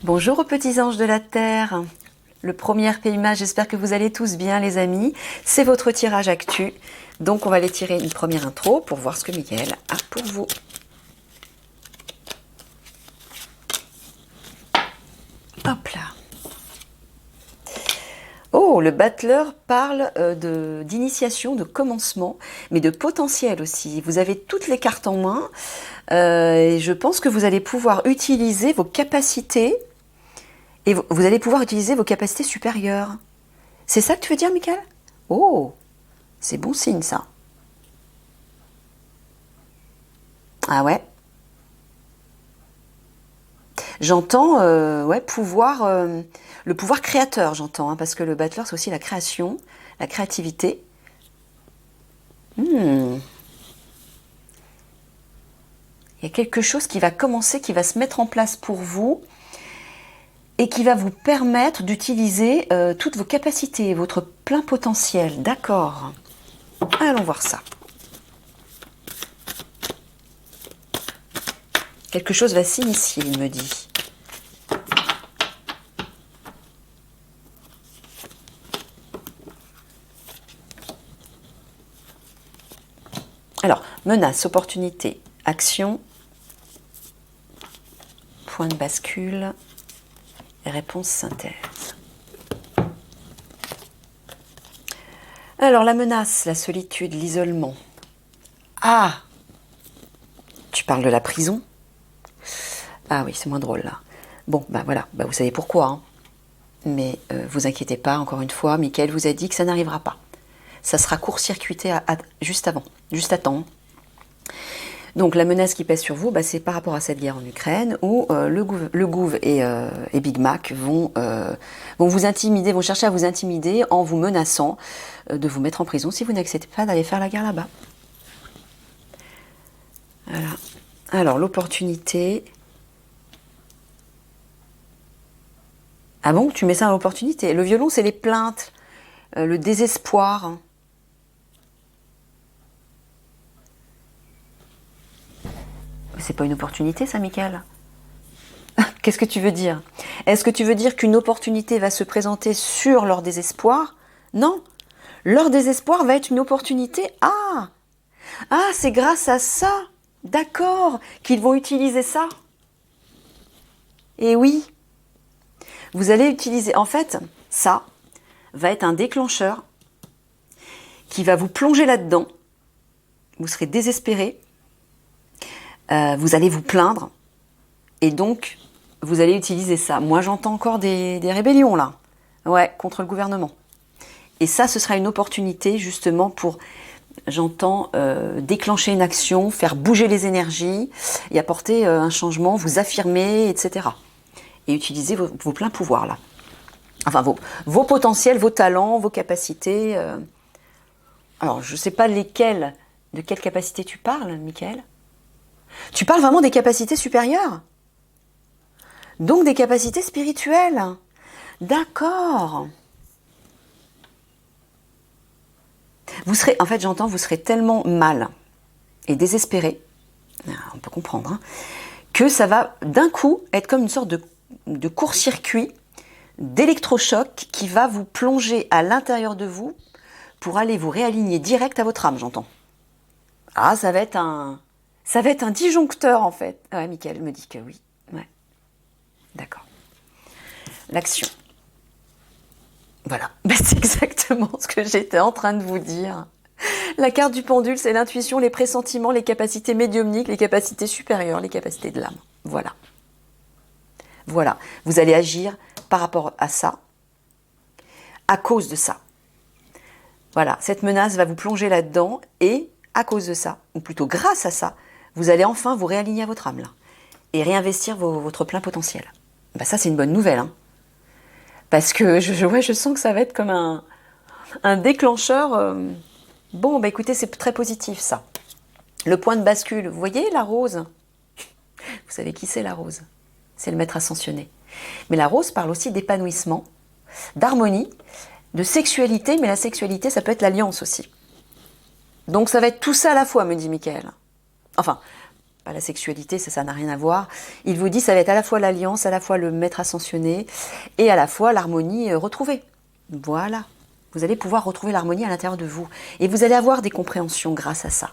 Bonjour aux petits anges de la Terre. Le premier PIMA, j'espère que vous allez tous bien les amis. C'est votre tirage actu. Donc on va aller tirer une première intro pour voir ce que Mickaël a pour vous. Hop là. Oh, le battleur parle d'initiation, de commencement, mais de potentiel aussi. Vous avez toutes les cartes en main et je pense que vous allez pouvoir utiliser vos capacités et vous allez pouvoir utiliser vos capacités supérieures. C'est ça que tu veux dire, Mickaël? Oh, c'est bon signe ça. Ah ouais. J'entends ouais, le pouvoir créateur, j'entends, hein, parce que le battleur, c'est aussi la création, la créativité. Il y a quelque chose qui va commencer, qui va se mettre en place pour vous et qui va vous permettre d'utiliser toutes vos capacités, votre plein potentiel. D'accord. Allons voir ça. Quelque chose va s'initier, il me dit. Alors, menace, opportunité, action, point de bascule, réponse synthèse. Alors, la menace, la solitude, l'isolement. Ah! Tu parles de la prison? Ah oui, c'est moins drôle là. Bon, ben voilà, ben vous savez pourquoi. Hein. Mais vous inquiétez pas, encore une fois, Mickaël vous a dit que ça n'arrivera pas. Ça sera court-circuité juste avant, juste à temps. Donc la menace qui pèse sur vous, bah, c'est par rapport à cette guerre en Ukraine où le Gouv et Big Mac vont vous intimider, vont chercher à vous intimider en vous menaçant de vous mettre en prison si vous n'acceptez pas d'aller faire la guerre là-bas. Voilà. Alors l'opportunité... Ah bon, tu mets ça à l'opportunité? Le violon, c'est les plaintes, le désespoir. C'est pas une opportunité, ça, Mickaël? Qu'est-ce que tu veux dire? Est-ce que tu veux dire qu'une opportunité va se présenter sur leur désespoir? Non. Leur désespoir va être une opportunité. Ah! Ah, c'est grâce à ça, d'accord, qu'ils vont utiliser ça. Et oui, vous allez utiliser... En fait, ça va être un déclencheur qui va vous plonger là-dedans. Vous serez désespéré. Vous allez vous plaindre. Et donc, vous allez utiliser ça. Moi, j'entends encore des rébellions, là. Ouais, contre le gouvernement. Et ça, ce sera une opportunité, justement, pour, j'entends, déclencher une action, faire bouger les énergies et apporter un changement, vous affirmer, etc. Et utiliser vos pleins pouvoirs, là. Enfin, vos potentiels, vos talents, vos capacités. Alors, je ne sais pas de quelle capacité tu parles, Mickaël. Tu parles vraiment des capacités supérieures? Donc des capacités spirituelles. D'accord. Vous serez, en fait, j'entends, vous serez tellement mal et désespéré, on peut comprendre, hein, que ça va d'un coup être comme une sorte de court-circuit, d'électrochoc qui va vous plonger à l'intérieur de vous pour aller vous réaligner direct à votre âme, j'entends. Ah, ça va être un disjoncteur, en fait. Ouais, Mickaël me dit que oui. Ouais. D'accord. L'action. Voilà. Ben, c'est exactement ce que j'étais en train de vous dire. La carte du pendule, c'est l'intuition, les pressentiments, les capacités médiumniques, les capacités supérieures, les capacités de l'âme. Voilà. Voilà. Vous allez agir par rapport à ça, à cause de ça. Voilà. Cette menace va vous plonger là-dedans et à cause de ça, ou plutôt grâce à ça, vous allez enfin vous réaligner à votre âme là et réinvestir votre plein potentiel. Ben ça, c'est une bonne nouvelle. Hein. Parce que je sens que ça va être comme un déclencheur. Bon, bah écoutez, c'est très positif ça. Le point de bascule, vous voyez la rose? Vous savez qui c'est la rose? C'est le maître ascensionné. Mais la rose parle aussi d'épanouissement, d'harmonie, de sexualité, mais la sexualité, ça peut être l'alliance aussi. Donc ça va être tout ça à la fois, me dit Mickaël. Enfin, pas la sexualité, ça n'a rien à voir. Il vous dit ça va être à la fois l'alliance, à la fois le maître ascensionné et à la fois l'harmonie retrouvée. Voilà. Vous allez pouvoir retrouver l'harmonie à l'intérieur de vous. Et vous allez avoir des compréhensions grâce à ça.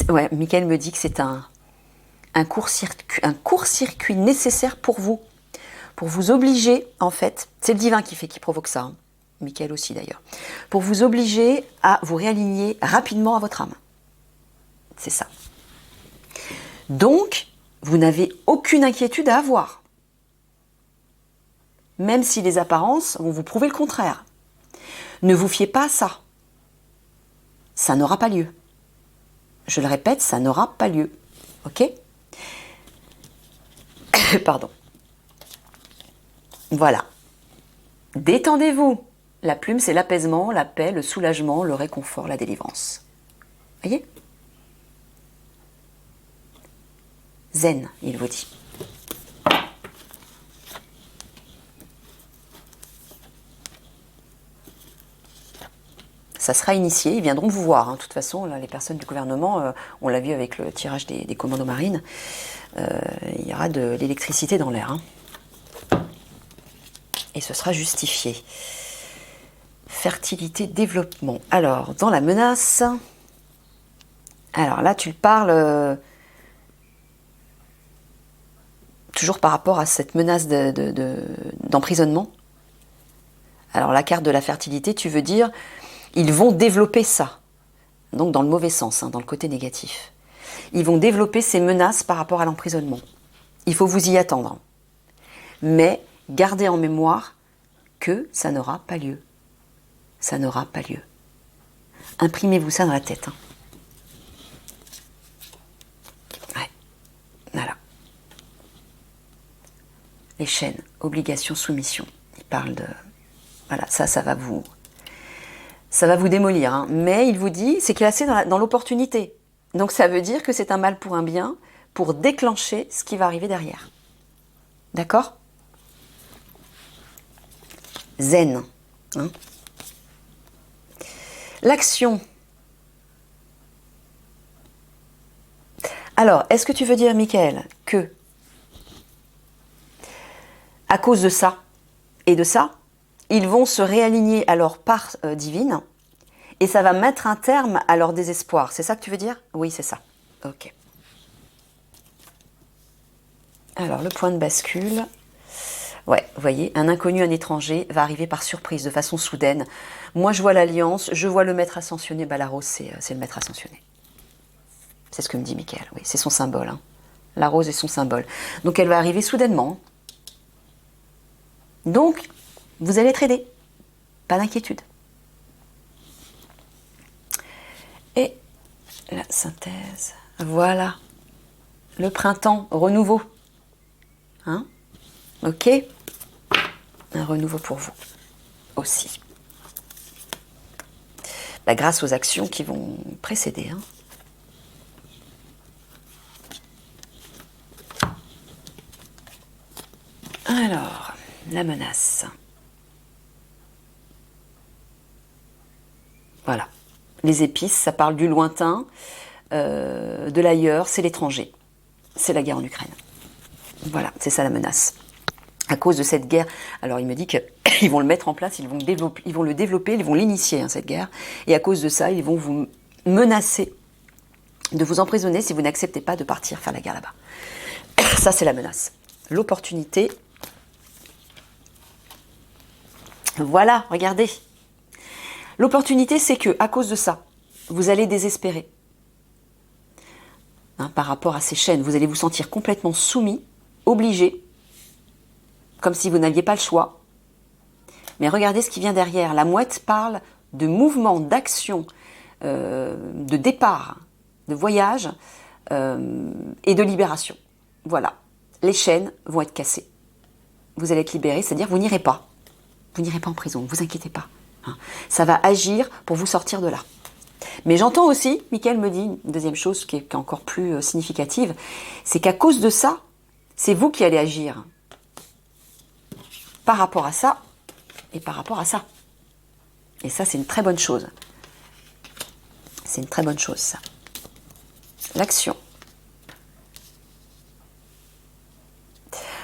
Ouais, Michael me dit que c'est un court-circuit nécessaire pour vous obliger, en fait, c'est le divin qui provoque ça, hein. Michael aussi d'ailleurs, pour vous obliger à vous réaligner rapidement à votre âme. C'est ça. Donc, vous n'avez aucune inquiétude à avoir. Même si les apparences vont vous prouver le contraire. Ne vous fiez pas à ça. Ça n'aura pas lieu. Je le répète, ça n'aura pas lieu. Ok ? Pardon. Voilà. Détendez-vous. La plume, c'est l'apaisement, la paix, le soulagement, le réconfort, la délivrance. Voyez ? Zen, il vous dit. Ça sera initié, ils viendront vous voir. Hein. De toute façon, là, les personnes du gouvernement, on l'a vu avec le tirage des commandos marines, il y aura de l'électricité dans l'air. Hein. Et ce sera justifié. Fertilité, développement. Alors, dans la menace, alors là, tu parles toujours par rapport à cette menace d'emprisonnement. Alors, la carte de la fertilité, tu veux dire, ils vont développer ça. Donc, dans le mauvais sens, hein, dans le côté négatif. Ils vont développer ces menaces par rapport à l'emprisonnement. Il faut vous y attendre. Mais, gardez en mémoire que ça n'aura pas lieu. Ça n'aura pas lieu. Imprimez-vous ça dans la tête. Hein. Ouais. Voilà. Les chaînes, obligation, soumission. Il parle de... Voilà, ça va vous démolir. Hein. Mais il vous dit, c'est classé dans l'opportunité. Donc ça veut dire que c'est un mal pour un bien, pour déclencher ce qui va arriver derrière. D'accord ? Zen. Hein. L'action. Alors, est-ce que tu veux dire, Michael, que à cause de ça et de ça, ils vont se réaligner à leur part divine et ça va mettre un terme à leur désespoir. C'est ça que tu veux dire ? Oui, c'est ça. Ok. Alors, le point de bascule. Ouais, vous voyez, un inconnu, un étranger va arriver par surprise, de façon soudaine. Moi, je vois l'alliance, je vois le maître ascensionné. Bah, la rose, c'est le maître ascensionné. C'est ce que me dit Michael, oui, c'est son symbole. Hein. La rose est son symbole. Donc, elle va arriver soudainement. Donc, vous allez être aidé. Pas d'inquiétude. Et la synthèse. Voilà. Le printemps, renouveau. Hein ? Ok ? Un renouveau pour vous aussi. Bah, grâce aux actions qui vont précéder. Hein. Alors, la menace. Voilà. Les épices, ça parle du lointain, de l'ailleurs, c'est l'étranger. C'est la guerre en Ukraine. Voilà, c'est ça la menace. À cause de cette guerre, alors il me dit qu'ils vont le mettre en place, ils vont le développer, ils vont l'initier, hein, cette guerre. Et à cause de ça, ils vont vous menacer de vous emprisonner si vous n'acceptez pas de partir faire la guerre là-bas. Ça, c'est la menace. L'opportunité. Voilà, regardez. L'opportunité, c'est que, à cause de ça, vous allez désespérer. Hein, par rapport à ces chaînes, vous allez vous sentir complètement soumis, obligé, comme si vous n'aviez pas le choix. Mais regardez ce qui vient derrière. La mouette parle de mouvement, d'action, de départ, de voyage et de libération. Voilà. Les chaînes vont être cassées. Vous allez être libéré, c'est-à-dire vous n'irez pas. Vous n'irez pas en prison, ne vous inquiétez pas. Hein. Ça va agir pour vous sortir de là. Mais j'entends aussi, Michael me dit, une deuxième chose qui est encore plus significative, c'est qu'à cause de ça, c'est vous qui allez agir. Par rapport à ça, et par rapport à ça. Et ça, c'est une très bonne chose. C'est une très bonne chose, ça. L'action.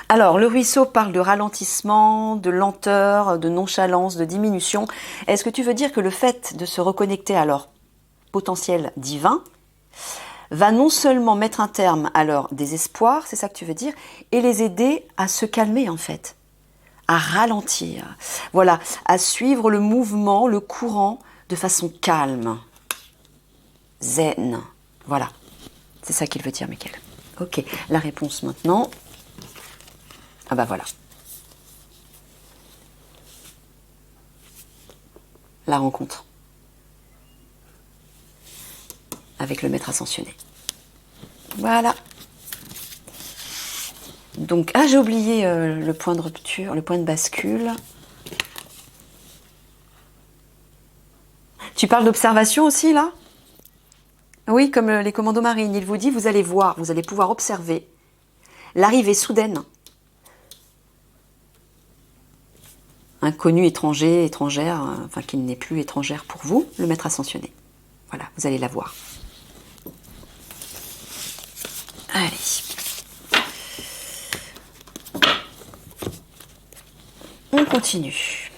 Alors, le ruisseau parle de ralentissement, de lenteur, de nonchalance, de diminution. Est-ce que tu veux dire que le fait de se reconnecter à leur potentiel divin va non seulement mettre un terme à leur désespoir, c'est ça que tu veux dire, et les aider à se calmer en fait, à ralentir, voilà, à suivre le mouvement, le courant de façon calme, zen, voilà. C'est ça qu'il veut dire, Michael. Ok, la réponse maintenant. Ah bah voilà. La rencontre. Avec le maître ascensionné. Voilà. Donc, ah j'ai oublié le point de rupture, le point de bascule. Tu parles d'observation aussi là ? Oui, comme les commandos marines. Il vous dit, vous allez voir, vous allez pouvoir observer l'arrivée soudaine. Inconnu, étranger, étrangère, enfin qui n'est plus étrangère pour vous, le maître ascensionné. Voilà, vous allez la voir. Allez. On continue.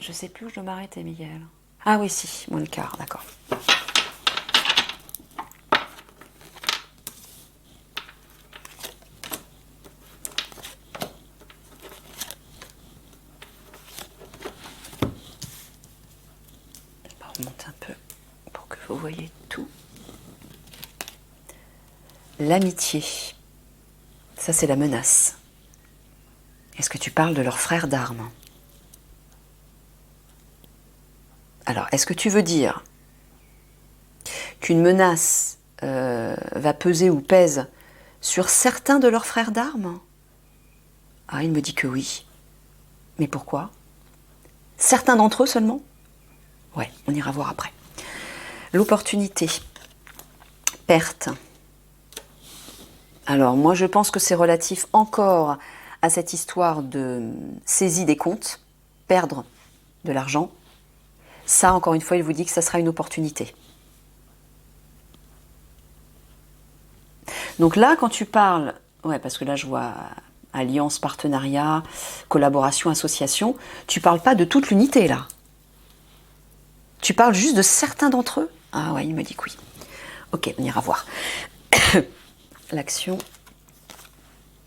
Je sais plus où je dois m'arrêter, Miguel. Ah oui, si, moins le quart, d'accord. On remonte un peu pour que vous voyez tout. L'amitié. Ça, c'est la menace. Est-ce que tu parles de leur frère d'armes ? Alors, est-ce que tu veux dire qu'une menace va peser ou pèse sur certains de leurs frères d'armes ? Ah, il me dit que oui. Mais pourquoi ? Certains d'entre eux seulement ? Ouais, on ira voir après. L'opportunité. Perte. Alors, moi, je pense que c'est relatif encore à cette histoire de saisie des comptes, perdre de l'argent. Ça, encore une fois, il vous dit que ça sera une opportunité. Donc là, quand tu parles, ouais, parce que là, je vois alliance, partenariat, collaboration, association, tu parles pas de toute l'unité, là. Tu parles juste de certains d'entre eux. Ah ouais, il me dit que oui. Ok, on ira voir. L'action.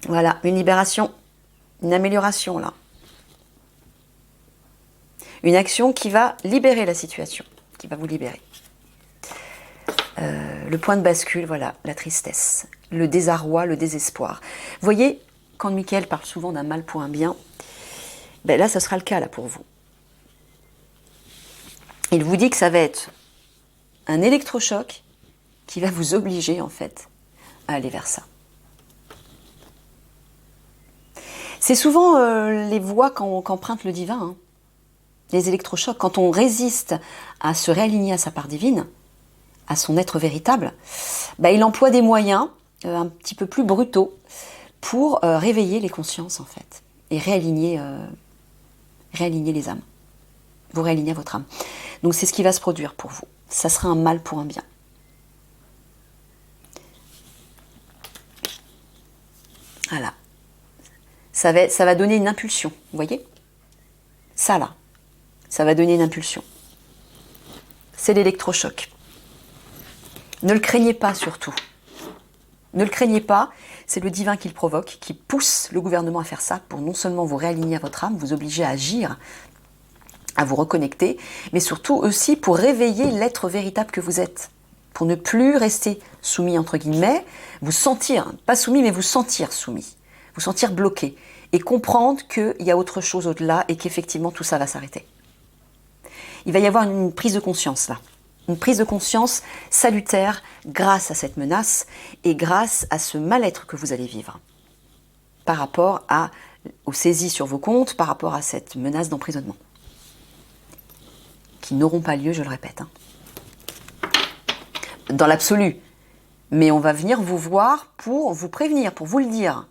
Voilà, une libération, une amélioration, là. Une action qui va libérer la situation, qui va vous libérer. Le point de bascule, voilà, la tristesse, le désarroi, le désespoir. Vous voyez, quand Michael parle souvent d'un mal pour un bien, ben là, ce sera le cas là pour vous. Il vous dit que ça va être un électrochoc qui va vous obliger, en fait, à aller vers ça. C'est souvent les voies qu'emprunte le divin, hein. Les électrochocs, quand on résiste à se réaligner à sa part divine, à son être véritable, bah, il emploie des moyens un petit peu plus brutaux pour réveiller les consciences en fait et réaligner les âmes. Vous réalignez votre âme. Donc c'est ce qui va se produire pour vous. Ça sera un mal pour un bien. Voilà. Ça va donner une impulsion, vous voyez ? Ça là. Ça va donner une impulsion. C'est l'électrochoc. Ne le craignez pas surtout. Ne le craignez pas, c'est le divin qui le provoque, qui pousse le gouvernement à faire ça pour non seulement vous réaligner à votre âme, vous obliger à agir, à vous reconnecter, mais surtout aussi pour réveiller l'être véritable que vous êtes. Pour ne plus rester soumis, entre guillemets, vous sentir, pas soumis, mais vous sentir soumis, vous sentir bloqué, et comprendre qu'il y a autre chose au-delà et qu'effectivement tout ça va s'arrêter. Il va y avoir une prise de conscience là. Une prise de conscience salutaire grâce à cette menace et grâce à ce mal-être que vous allez vivre. Par rapport aux saisies sur vos comptes, par rapport à cette menace d'emprisonnement. Qui n'auront pas lieu, je le répète. Hein. Dans l'absolu. Mais on va venir vous voir pour vous prévenir, pour vous le dire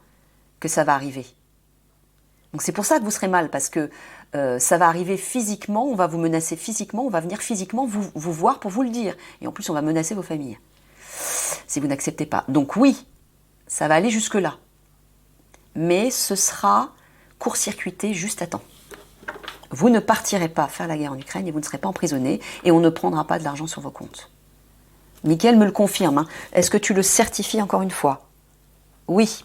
que ça va arriver. Donc c'est pour ça que vous serez mal, parce que ça va arriver physiquement, on va vous menacer physiquement, on va venir physiquement vous voir pour vous le dire. Et en plus, on va menacer vos familles, si vous n'acceptez pas. Donc oui, ça va aller jusque-là. Mais ce sera court-circuité juste à temps. Vous ne partirez pas faire la guerre en Ukraine et vous ne serez pas emprisonné et on ne prendra pas de l'argent sur vos comptes. Mickaël me le confirme. Hein. Est-ce que tu le certifies encore une fois? Oui.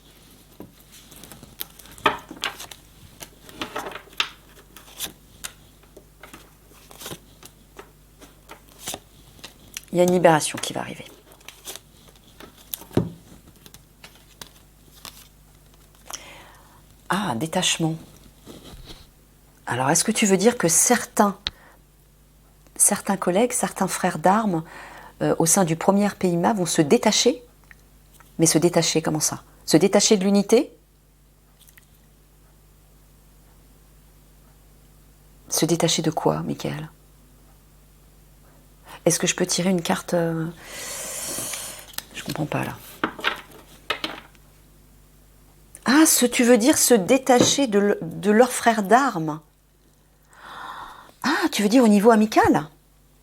Il y a une libération qui va arriver. Ah, détachement. Alors, est-ce que tu veux dire que certains collègues, certains frères d'armes au sein du premier PIMA vont se détacher? Mais se détacher, comment ça? Se détacher de l'unité? Se détacher de quoi, Mickaël? Est-ce que je peux tirer une carte Je comprends pas, là. Ah, tu veux dire se détacher de leurs frères d'armes? Ah, tu veux dire au niveau amical?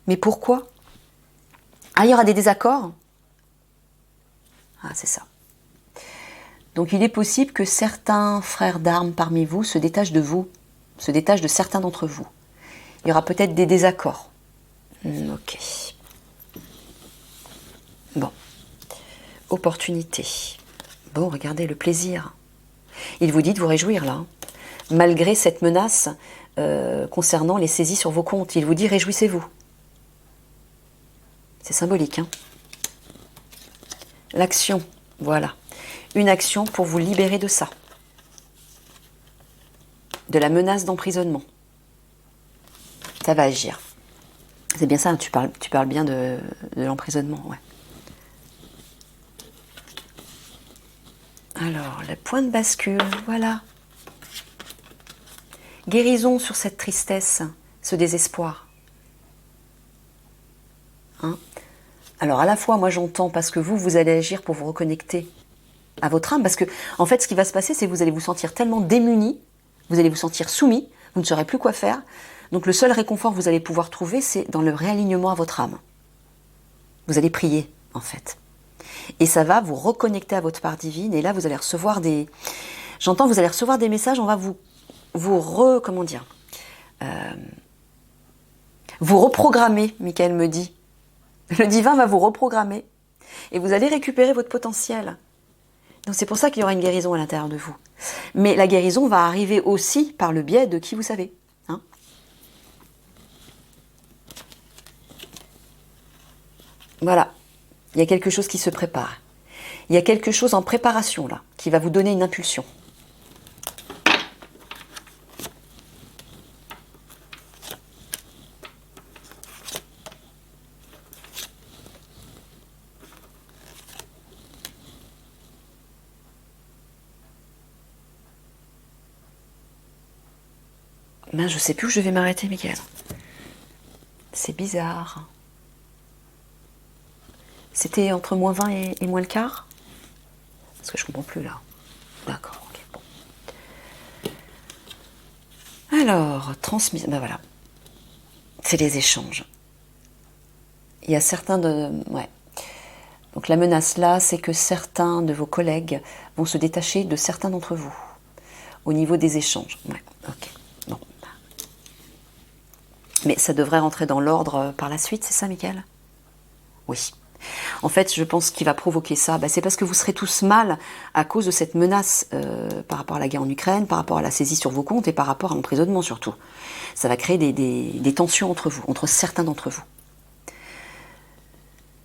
Mais pourquoi? Ah, il y aura des désaccords? Ah, c'est ça. Donc il est possible que certains frères d'armes parmi vous se détachent de vous, se détachent de certains d'entre vous. Il y aura peut-être des désaccords. Ok. Bon. Opportunité. Bon, regardez le plaisir. Il vous dit de vous réjouir là. Malgré cette menace concernant les saisies sur vos comptes, il vous dit réjouissez-vous. C'est symbolique, hein. L'action, voilà. Une action pour vous libérer de ça. De la menace d'emprisonnement. Ça va agir. C'est bien ça, hein, tu parles bien de l'emprisonnement, ouais. Alors, le point de bascule, voilà. Guérison sur cette tristesse, ce désespoir. Hein? Alors, à la fois, moi j'entends, parce que vous allez agir pour vous reconnecter à votre âme, parce que, en fait, ce qui va se passer, c'est que vous allez vous sentir tellement démunis, vous allez vous sentir soumis, vous ne saurez plus quoi faire. Donc, le seul réconfort que vous allez pouvoir trouver, c'est dans le réalignement à votre âme. Vous allez prier, en fait. Et ça va vous reconnecter à votre part divine. Et là, vous allez recevoir des... J'entends, vous allez recevoir des messages, on va vous reprogrammer, Mickaël me dit. Le divin va vous reprogrammer. Et vous allez récupérer votre potentiel. Donc c'est pour ça qu'il y aura une guérison à l'intérieur de vous. Mais la guérison va arriver aussi par le biais de qui vous savez. Hein? Voilà. Il y a quelque chose qui se prépare. Il y a quelque chose en préparation là, qui va vous donner une impulsion. Ben, je sais plus où je vais m'arrêter, Mickaël. C'est bizarre. C'était entre moins 20 et moins le quart? Parce que je comprends plus là. D'accord, ok, bon. Alors, transmission, ben voilà. C'est les échanges. Il y a certains de... Ouais. Donc la menace là, c'est que certains de vos collègues vont se détacher de certains d'entre vous. Au niveau des échanges. Ouais, ok. Bon. Mais ça devrait rentrer dans l'ordre par la suite, c'est ça, Mickaël? Oui. En fait, je pense qu'il va provoquer ça, c'est parce que vous serez tous mal à cause de cette menace par rapport à la guerre en Ukraine, par rapport à la saisie sur vos comptes et par rapport à l'emprisonnement surtout. Ça va créer des tensions entre vous, entre certains d'entre vous.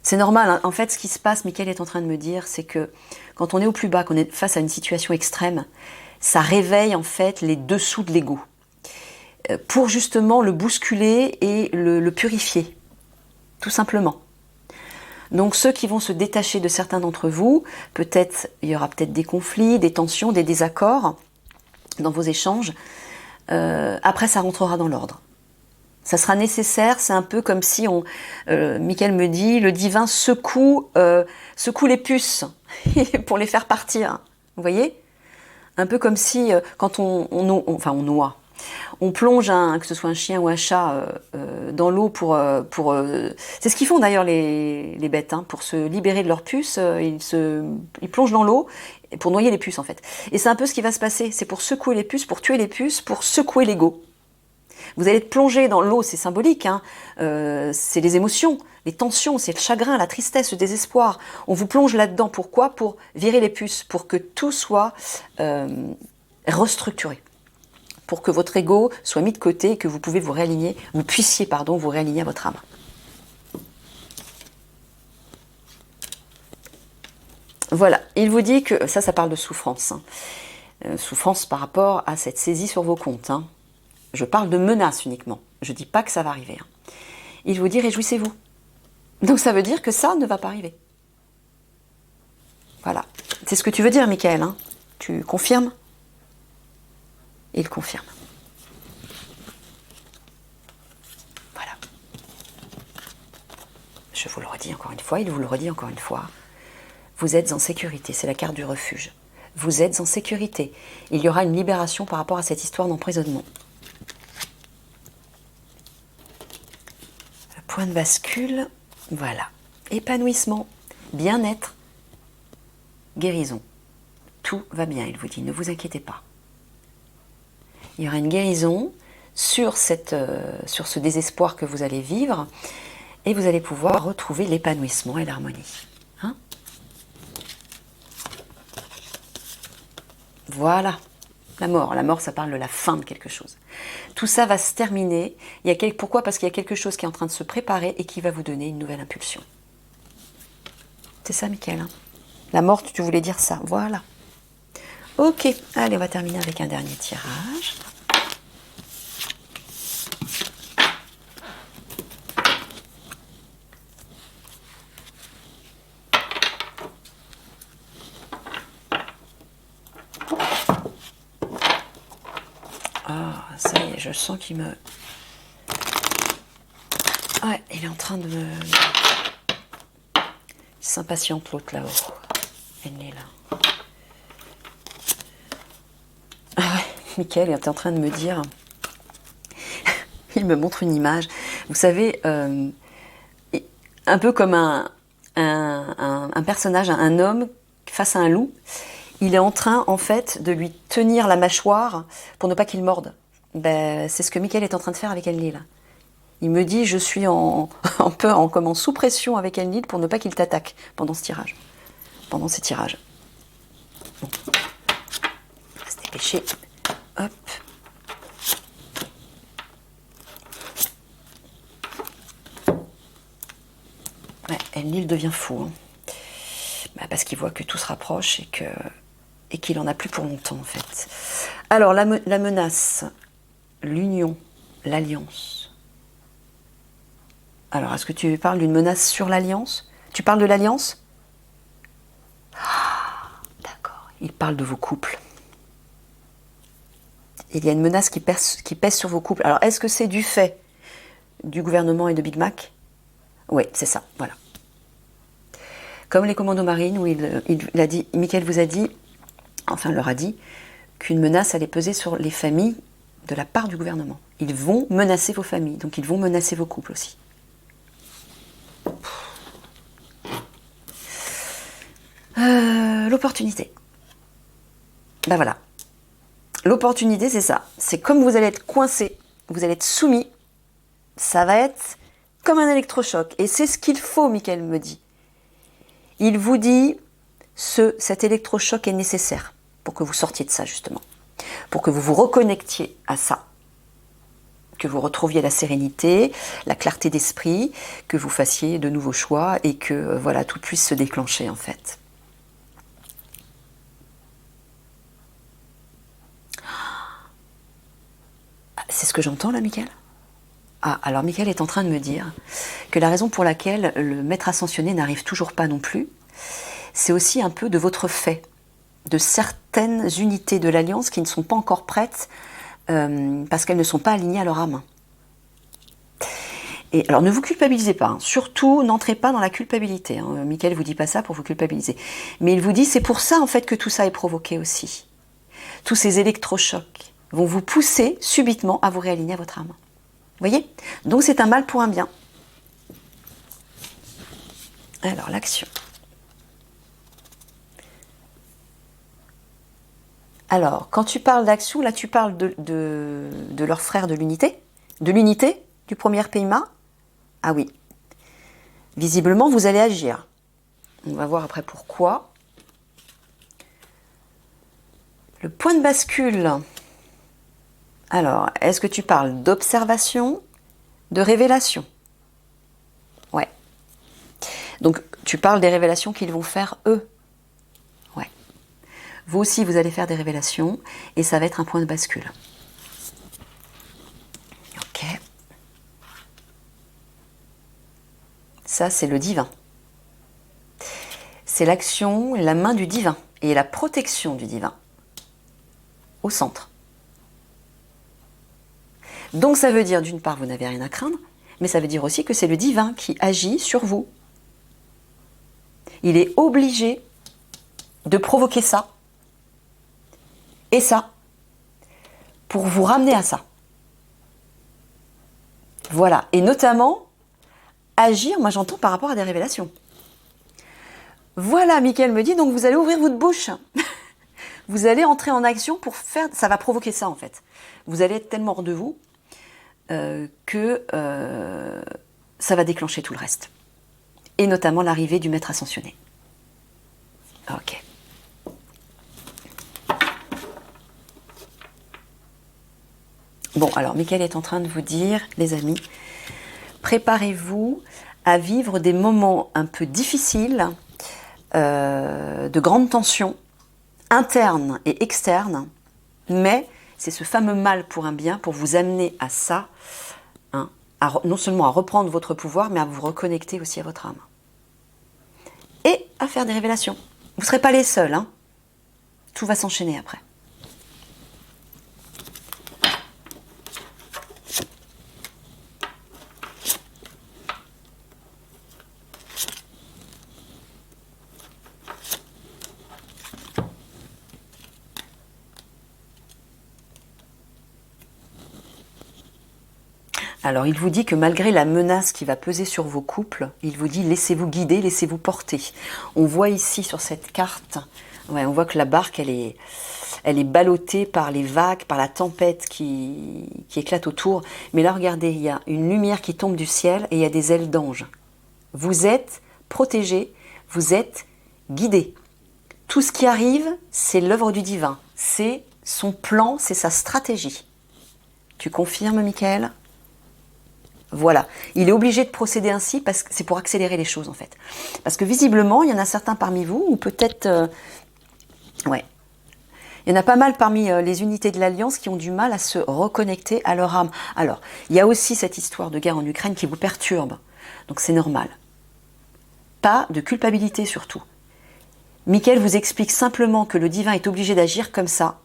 C'est normal, hein. En fait, ce qui se passe, Mickaël est en train de me dire, c'est que quand on est au plus bas, qu'on est face à une situation extrême, ça réveille en fait les dessous de l'ego. Pour justement le bousculer et le purifier, tout simplement. Donc ceux qui vont se détacher de certains d'entre vous, peut-être il y aura peut-être des conflits, des tensions, des désaccords dans vos échanges. Après, ça rentrera dans l'ordre. Ça sera nécessaire, c'est un peu comme si Mickaël me dit, le divin secoue les puces pour les faire partir. Vous voyez ? Un peu comme si, quand on noie, on plonge, que ce soit un chien ou un chat, dans l'eau c'est ce qu'ils font d'ailleurs les bêtes, hein, pour se libérer de leurs puces, ils plongent dans l'eau pour noyer les puces en fait. Et c'est un peu ce qui va se passer, c'est pour secouer les puces, pour tuer les puces, pour secouer l'ego. Vous allez être plongé dans l'eau, c'est symbolique, hein, c'est les émotions, les tensions, c'est le chagrin, la tristesse, le désespoir. On vous plonge là-dedans, pourquoi? Pour virer les puces, pour que tout soit restructuré. Pour que votre ego soit mis de côté et que vous puissiez vous réaligner à votre âme. Voilà, il vous dit que, ça parle de souffrance. Hein. Souffrance par rapport à cette saisie sur vos comptes. Hein. Je parle de menaces uniquement, je ne dis pas que ça va arriver. Hein. Il vous dit réjouissez-vous. Donc ça veut dire que ça ne va pas arriver. Voilà, c'est ce que tu veux dire, Michael. Hein. Tu confirmes? Il confirme. Voilà. Je vous le redis encore une fois, il vous le redit encore une fois. Vous êtes en sécurité, c'est la carte du refuge. Vous êtes en sécurité. Il y aura une libération par rapport à cette histoire d'emprisonnement. Le point de bascule, voilà. Épanouissement, bien-être, guérison. Tout va bien, il vous dit, ne vous inquiétez pas. Il y aura une guérison sur ce désespoir que vous allez vivre et vous allez pouvoir retrouver l'épanouissement et l'harmonie. Hein? Voilà, la mort, ça parle de la fin de quelque chose. Tout ça va se terminer. Pourquoi? Parce qu'il y a quelque chose qui est en train de se préparer et qui va vous donner une nouvelle impulsion. C'est ça, Michael. Hein? La mort, tu voulais dire ça. Voilà. Ok, allez, on va terminer avec un dernier tirage. Ah, ça y est, je sens qu'il me... Ouais, il est en train de me... Il s'impatiente l'autre là-haut. Elle est là. Ah ouais, Michael est en train de me dire... Il me montre une image. Vous savez, un peu comme un personnage, un homme face à un loup. Il est en train, en fait, de lui tenir la mâchoire pour ne pas qu'il morde. Ben, c'est ce que Michael est en train de faire avec Enlil. Il me dit, je suis en sous pression avec Enlil pour ne pas qu'il t'attaque pendant ce tirage. Pendant ces tirages. Bon. On va se dépêcher. Hop. Ouais, Enlil devient fou. Hein. Bah, parce qu'il voit que tout se rapproche et qu'il n'en a plus pour longtemps, en fait. Alors, la menace, l'union, l'alliance. Alors, est-ce que tu parles d'une menace sur l'alliance? Tu parles de l'alliance? Ah, d'accord. Il parle de vos couples. Il y a une menace qui pèse sur vos couples. Alors, est-ce que c'est du fait du gouvernement et de Big Mac? Oui, c'est ça, voilà. Comme les commandos marines, où il a dit, Michael vous a dit, enfin leur a dit, qu'une menace allait peser sur les familles de la part du gouvernement. Ils vont menacer vos familles, donc ils vont menacer vos couples aussi. L'opportunité. Ben voilà. L'opportunité, c'est ça. C'est comme vous allez être coincé, vous allez être soumis, ça va être comme un électrochoc. Et c'est ce qu'il faut, Michael me dit. Il vous dit, cet électrochoc est nécessaire pour que vous sortiez de ça, justement. Pour que vous vous reconnectiez à ça. Que vous retrouviez la sérénité, la clarté d'esprit, que vous fassiez de nouveaux choix et que voilà, tout puisse se déclencher, en fait. C'est ce que j'entends là, Michael? Ah, alors Michael est en train de me dire que la raison pour laquelle le maître ascensionné n'arrive toujours pas non plus, c'est aussi un peu de votre fait, de certaines unités de l'Alliance qui ne sont pas encore prêtes parce qu'elles ne sont pas alignées à leur âme. Et alors ne vous culpabilisez pas, hein. Surtout n'entrez pas dans la culpabilité. Hein. Michael ne vous dit pas ça pour vous culpabiliser. Mais il vous dit c'est pour ça en fait que tout ça est provoqué aussi. tous ces électrochocs vont vous pousser subitement à vous réaligner à votre âme. Vous voyez? Donc c'est un mal pour un bien. Alors, l'action. Alors, quand tu parles d'action, là tu parles de leur frère de l'unité du premier PIMA. Ah oui. Visiblement, vous allez agir. On va voir après pourquoi. Le point de bascule. Alors, est-ce que tu parles d'observation, de révélation? Ouais. Donc, tu parles des révélations qu'ils vont faire eux. Ouais. Vous aussi, vous allez faire des révélations et ça va être un point de bascule. Ok. Ça, c'est le divin. C'est l'action, la main du divin et la protection du divin au centre. Donc ça veut dire, d'une part, vous n'avez rien à craindre, mais ça veut dire aussi que c'est le divin qui agit sur vous. Il est obligé de provoquer ça et ça pour vous ramener à ça. Voilà. Et notamment, agir, moi j'entends par rapport à des révélations. Voilà, Mickaël me dit, donc vous allez ouvrir votre bouche. Vous allez entrer en action pour faire... Ça va provoquer ça en fait. Vous allez être tellement hors de vous que ça va déclencher tout le reste. Et notamment l'arrivée du maître ascensionné. Ok. Bon, alors Mickaël est en train de vous dire, les amis, préparez-vous à vivre des moments un peu difficiles, de grande tension, interne et externe, mais c'est ce fameux mal pour un bien, pour vous amener à ça, hein, non seulement à reprendre votre pouvoir, mais à vous reconnecter aussi à votre âme. Et à faire des révélations. Vous ne serez pas les seuls, hein. Tout va s'enchaîner après. Alors, il vous dit que malgré la menace qui va peser sur vos couples, il vous dit laissez-vous guider, laissez-vous porter. On voit ici sur cette carte, ouais, on voit que la barque, elle est ballottée par les vagues, par la tempête qui éclate autour. Mais là, regardez, il y a une lumière qui tombe du ciel et il y a des ailes d'ange. Vous êtes protégés, vous êtes guidés. Tout ce qui arrive, c'est l'œuvre du divin. C'est son plan, c'est sa stratégie. Tu confirmes, Mickaël ? Voilà, il est obligé de procéder ainsi parce que c'est pour accélérer les choses en fait. Parce que visiblement, il y en a certains parmi vous, ou peut-être... ouais. Il y en a pas mal parmi les unités de l'Alliance qui ont du mal à se reconnecter à leur âme. Alors, il y a aussi cette histoire de guerre en Ukraine qui vous perturbe. Donc c'est normal. Pas de culpabilité surtout. Mickaël vous explique simplement que le divin est obligé d'agir comme ça,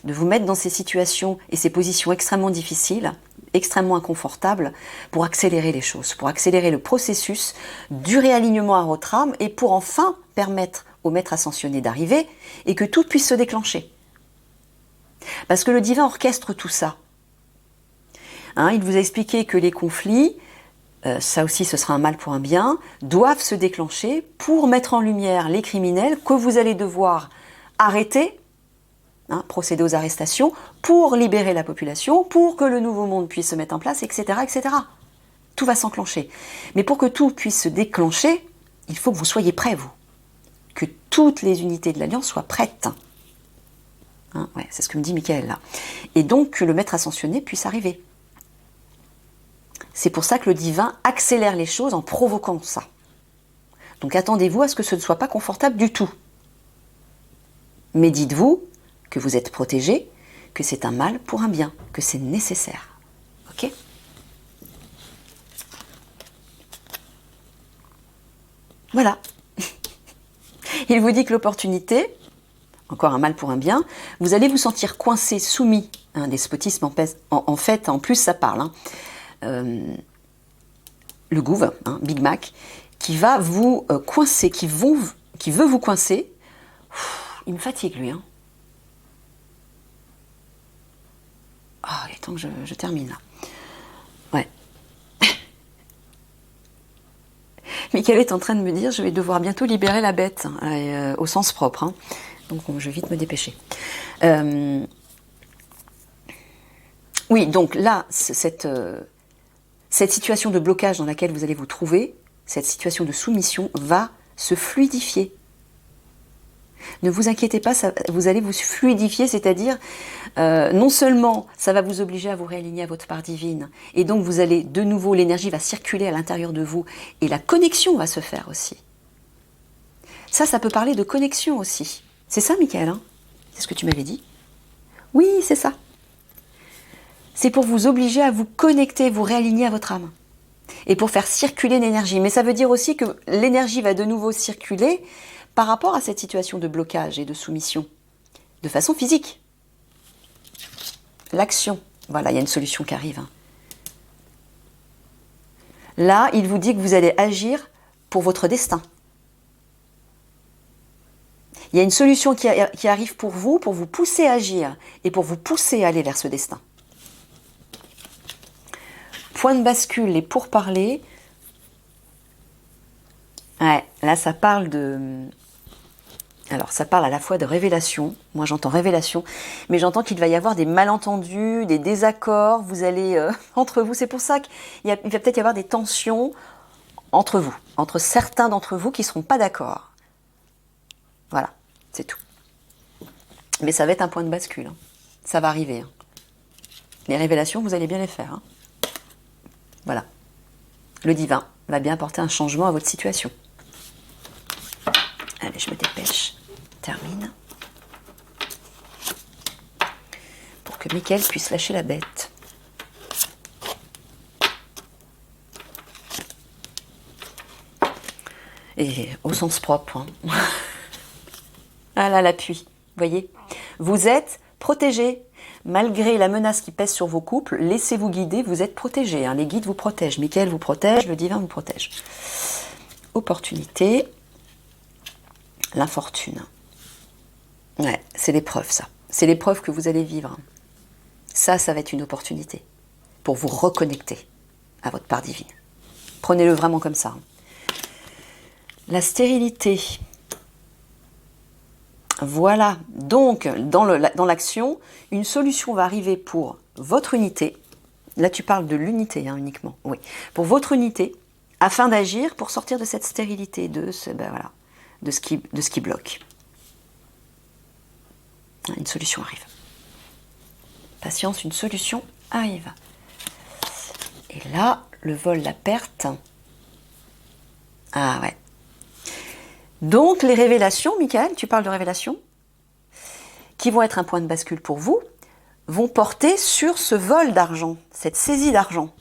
de vous mettre dans ces situations et ces positions extrêmement difficiles, extrêmement inconfortables, pour accélérer les choses, pour accélérer le processus du réalignement à votre âme et pour enfin permettre au maître ascensionné d'arriver et que tout puisse se déclencher. Parce que le divin orchestre tout ça. Hein, il vous a expliqué que les conflits, ça aussi ce sera un mal pour un bien, doivent se déclencher pour mettre en lumière les criminels que vous allez devoir arrêter, hein, procéder aux arrestations, pour libérer la population, pour que le nouveau monde puisse se mettre en place, etc. etc. Tout va s'enclencher. Mais pour que tout puisse se déclencher, il faut que vous soyez prêts, vous. Que toutes les unités de l'Alliance soient prêtes. Hein, ouais, c'est ce que me dit Mickaël là. Et donc que le maître ascensionné puisse arriver. C'est pour ça que le divin accélère les choses en provoquant ça. Donc attendez-vous à ce que ce ne soit pas confortable du tout. Mais dites-vous que vous êtes protégé, que c'est un mal pour un bien, que c'est nécessaire. Ok ? Voilà. Il vous dit que l'opportunité, encore un mal pour un bien, vous allez vous sentir coincé, soumis. Un despotisme, en fait, en plus ça parle. Hein. Le Gouv, hein, Big Mac, qui va vous coincer, qui veut vous coincer. Il me fatigue lui. Hein. temps que je termine là. Ouais. Michael est en train de me dire, je vais devoir bientôt libérer la bête, au sens propre. Hein. Donc je vais vite me dépêcher. Oui, donc là, cette situation de blocage dans laquelle vous allez vous trouver, cette situation de soumission va se fluidifier. Ne vous inquiétez pas, vous allez vous fluidifier, c'est-à-dire non seulement ça va vous obliger à vous réaligner à votre part divine, et donc vous allez de nouveau, l'énergie va circuler à l'intérieur de vous, et la connexion va se faire aussi. Ça peut parler de connexion aussi. C'est ça, Michael, hein? C'est ce que tu m'avais dit? Oui, c'est ça. C'est pour vous obliger à vous connecter, vous réaligner à votre âme. Et pour faire circuler l'énergie. Mais ça veut dire aussi que l'énergie va de nouveau circuler par rapport à cette situation de blocage et de soumission, de façon physique. L'action, voilà, il y a une solution qui arrive. Là, il vous dit que vous allez agir pour votre destin. Il y a une solution qui arrive pour vous pousser à agir et pour vous pousser à aller vers ce destin. Point de bascule, les pourparlers. Ouais, là, ça parle de... Alors, ça parle à la fois de révélation. Moi, j'entends révélation. Mais j'entends qu'il va y avoir des malentendus, des désaccords. Vous allez... entre vous. C'est pour ça qu'il va peut-être y avoir des tensions entre vous. Entre certains d'entre vous qui ne seront pas d'accord. Voilà, c'est tout. Mais ça va être un point de bascule. Hein. Ça va arriver. Hein. Les révélations, vous allez bien les faire. Hein. Voilà. Le divin va bien apporter un changement à votre situation. Allez, je me dépêche. Termine. Pour que Michael puisse lâcher la bête. Et au sens propre. Hein. Ah là, l'appui. Vous voyez? Vous êtes protégé. Malgré la menace qui pèse sur vos couples, laissez-vous guider, vous êtes protégé. Hein. Les guides vous protègent. Michael vous protège, le divin vous protège. Opportunité. L'infortune. Ouais, c'est l'épreuve, ça. C'est l'épreuve que vous allez vivre. Ça va être une opportunité pour vous reconnecter à votre part divine. Prenez-le vraiment comme ça. La stérilité. Voilà. Donc, dans l'action, une solution va arriver pour votre unité. Là, tu parles de l'unité hein, uniquement. Oui. Pour votre unité, afin d'agir pour sortir de cette stérilité, de ce qui bloque. Une solution arrive. Patience, une solution arrive. Et là, le vol, la perte. Ah ouais. Donc, les révélations, Michael, tu parles de révélations, qui vont être un point de bascule pour vous, vont porter sur ce vol d'argent, cette saisie d'argent.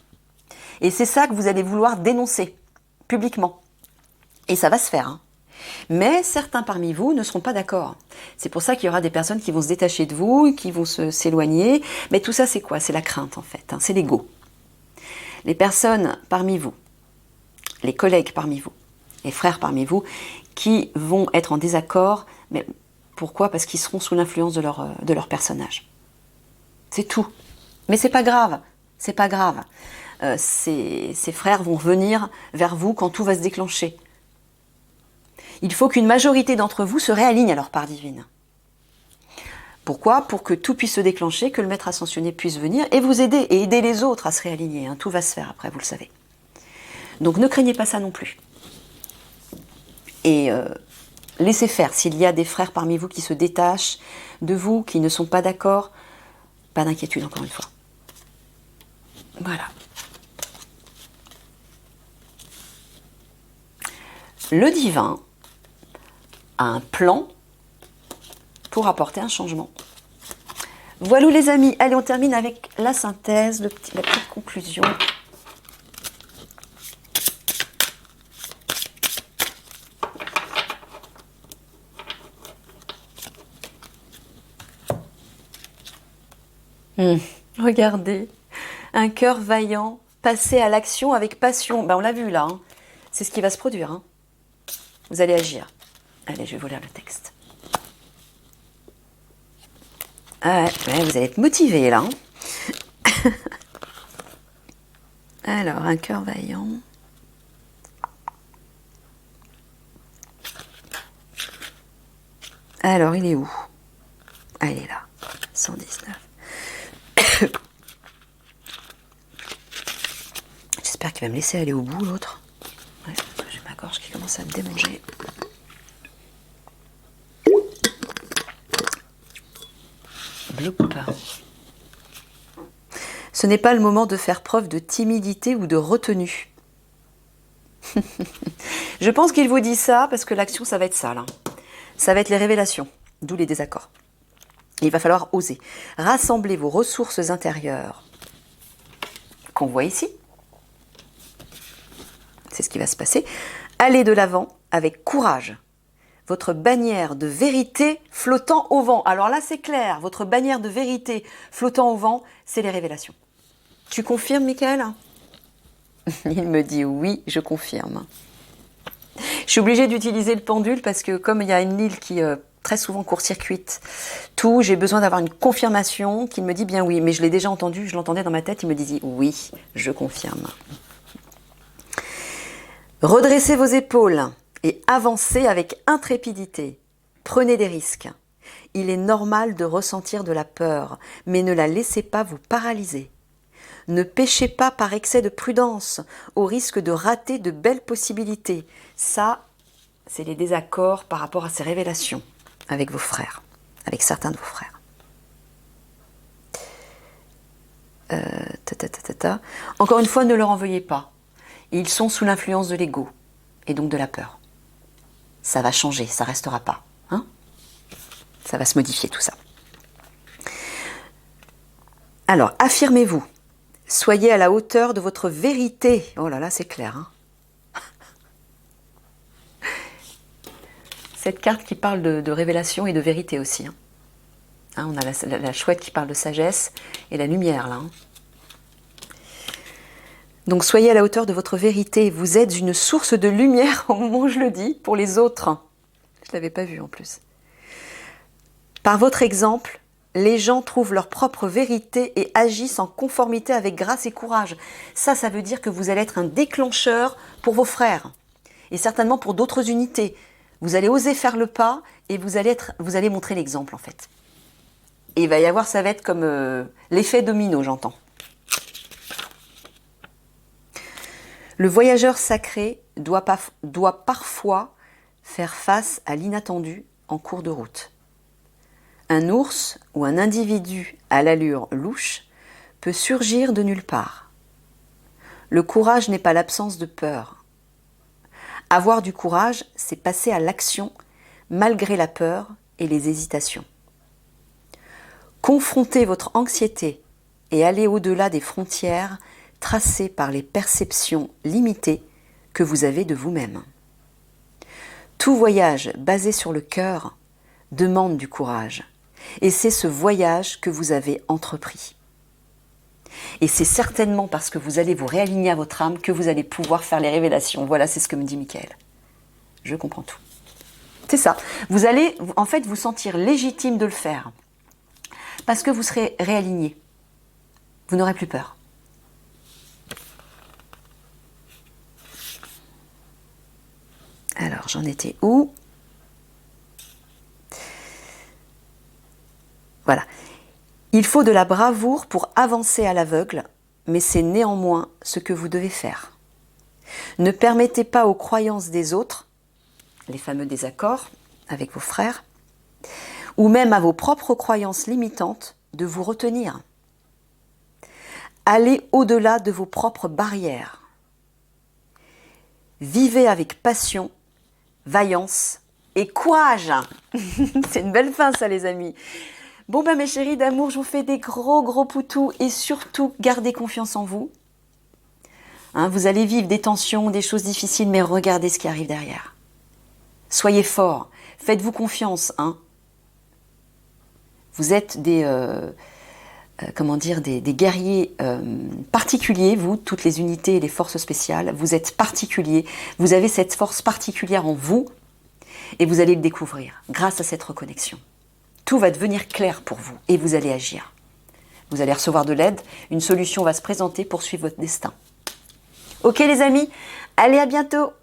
Et c'est ça que vous allez vouloir dénoncer, publiquement. Et ça va se faire, hein. Mais certains parmi vous ne seront pas d'accord. C'est pour ça qu'il y aura des personnes qui vont se détacher de vous, qui vont s'éloigner. Mais tout ça, c'est quoi? C'est la crainte, en fait. Hein. C'est l'ego. Les personnes parmi vous, les collègues parmi vous, les frères parmi vous, qui vont être en désaccord. Mais pourquoi? Parce qu'ils seront sous l'influence de leur personnage. C'est tout. Mais c'est pas grave. C'est pas grave. Ces frères vont venir vers vous quand tout va se déclencher. Il faut qu'une majorité d'entre vous se réaligne à leur part divine. Pourquoi? Pour que tout puisse se déclencher, que le maître ascensionné puisse venir et vous aider, et aider les autres à se réaligner. Hein. Tout va se faire après, vous le savez. Donc ne craignez pas ça non plus. Et laissez faire. S'il y a des frères parmi vous qui se détachent de vous, qui ne sont pas d'accord, pas d'inquiétude encore une fois. Voilà. Le divin a un plan pour apporter un changement. Voilà les amis, allez on termine avec la synthèse, la petite conclusion. Regardez, un cœur vaillant, passer à l'action avec passion. Ben, on l'a vu là, hein. C'est ce qui va se produire. Hein. Vous allez agir. Allez, je vais vous lire le texte. Ah ouais, vous allez être motivé là. Hein. Alors, un cœur vaillant. Alors, il est où? Ah, il est là. 119. J'espère qu'il va me laisser aller au bout, l'autre. Ouais, j'ai ma gorge qui commence à me démanger. Bloup. Ce n'est pas le moment de faire preuve de timidité ou de retenue. Je pense qu'il vous dit ça parce que l'action, ça va être ça, là. Ça va être les révélations, d'où les désaccords. Il va falloir oser. Rassembler vos ressources intérieures qu'on voit ici. C'est ce qui va se passer. Allez de l'avant avec courage. Votre bannière de vérité flottant au vent. Alors là, c'est clair. Votre bannière de vérité flottant au vent, c'est les révélations. Tu confirmes, Michael? Il me dit oui, je confirme. Je suis obligée d'utiliser le pendule parce que comme il y a une Lille qui très souvent court-circuite tout, j'ai besoin d'avoir une confirmation qui me dit bien oui. Mais je l'ai déjà entendu, je l'entendais dans ma tête, il me disait oui, je confirme. Redressez vos épaules et avancez avec intrépidité. Prenez des risques. Il est normal de ressentir de la peur, mais ne la laissez pas vous paralyser. Ne péchez pas par excès de prudence, au risque de rater de belles possibilités. Ça, c'est les désaccords par rapport à ces révélations avec vos frères, avec certains de vos frères. Encore une fois, ne leur en veuillez pas. Ils sont sous l'influence de l'ego et donc de la peur. Ça va changer, ça ne restera pas. Hein? Ça va se modifier tout ça. Alors, affirmez-vous. Soyez à la hauteur de votre vérité. Oh là là, c'est clair. Hein? Cette carte qui parle de révélation et de vérité aussi. Hein? Hein, on a la chouette qui parle de sagesse et la lumière là. Hein? Donc soyez à la hauteur de votre vérité. Vous êtes une source de lumière au moment où je le dis pour les autres. Je ne l'avais pas vu en plus. Par votre exemple, les gens trouvent leur propre vérité et agissent en conformité avec grâce et courage. Ça veut dire que vous allez être un déclencheur pour vos frères et certainement pour d'autres unités. Vous allez oser faire le pas et vous allez montrer l'exemple en fait. Et il va y avoir, ça va être comme l'effet domino, j'entends. Le voyageur sacré doit parfois faire face à l'inattendu en cours de route. Un ours ou un individu à l'allure louche peut surgir de nulle part. Le courage n'est pas l'absence de peur. Avoir du courage, c'est passer à l'action malgré la peur et les hésitations. Confrontez votre anxiété et allez au-delà des frontières tracées par les perceptions limitées que vous avez de vous-même. Tout voyage basé sur le cœur demande du courage. Et c'est ce voyage que vous avez entrepris. Et c'est certainement parce que vous allez vous réaligner à votre âme que vous allez pouvoir faire les révélations. Voilà, c'est ce que me dit Michael. Je comprends tout. C'est ça. Vous allez, en fait, vous sentir légitime de le faire. Parce que vous serez réaligné. Vous n'aurez plus peur. Alors, j'en étais où ? Voilà. Il faut de la bravoure pour avancer à l'aveugle, mais c'est néanmoins ce que vous devez faire. Ne permettez pas aux croyances des autres, les fameux désaccords avec vos frères, ou même à vos propres croyances limitantes, de vous retenir. Allez au-delà de vos propres barrières. Vivez avec passion, vaillance et courage. C'est une belle fin ça les amis. Bon ben mes chéris d'amour, je vous fais des gros poutous et surtout gardez confiance en vous. Hein, vous allez vivre des tensions, des choses difficiles, mais regardez ce qui arrive derrière. Soyez forts, faites-vous confiance. Hein. Vous êtes des guerriers particuliers, vous, toutes les unités et les forces spéciales. Vous êtes particuliers, vous avez cette force particulière en vous et vous allez le découvrir grâce à cette reconnexion. Tout va devenir clair pour vous et vous allez agir. Vous allez recevoir de l'aide, une solution va se présenter pour suivre votre destin. Ok les amis, allez à bientôt!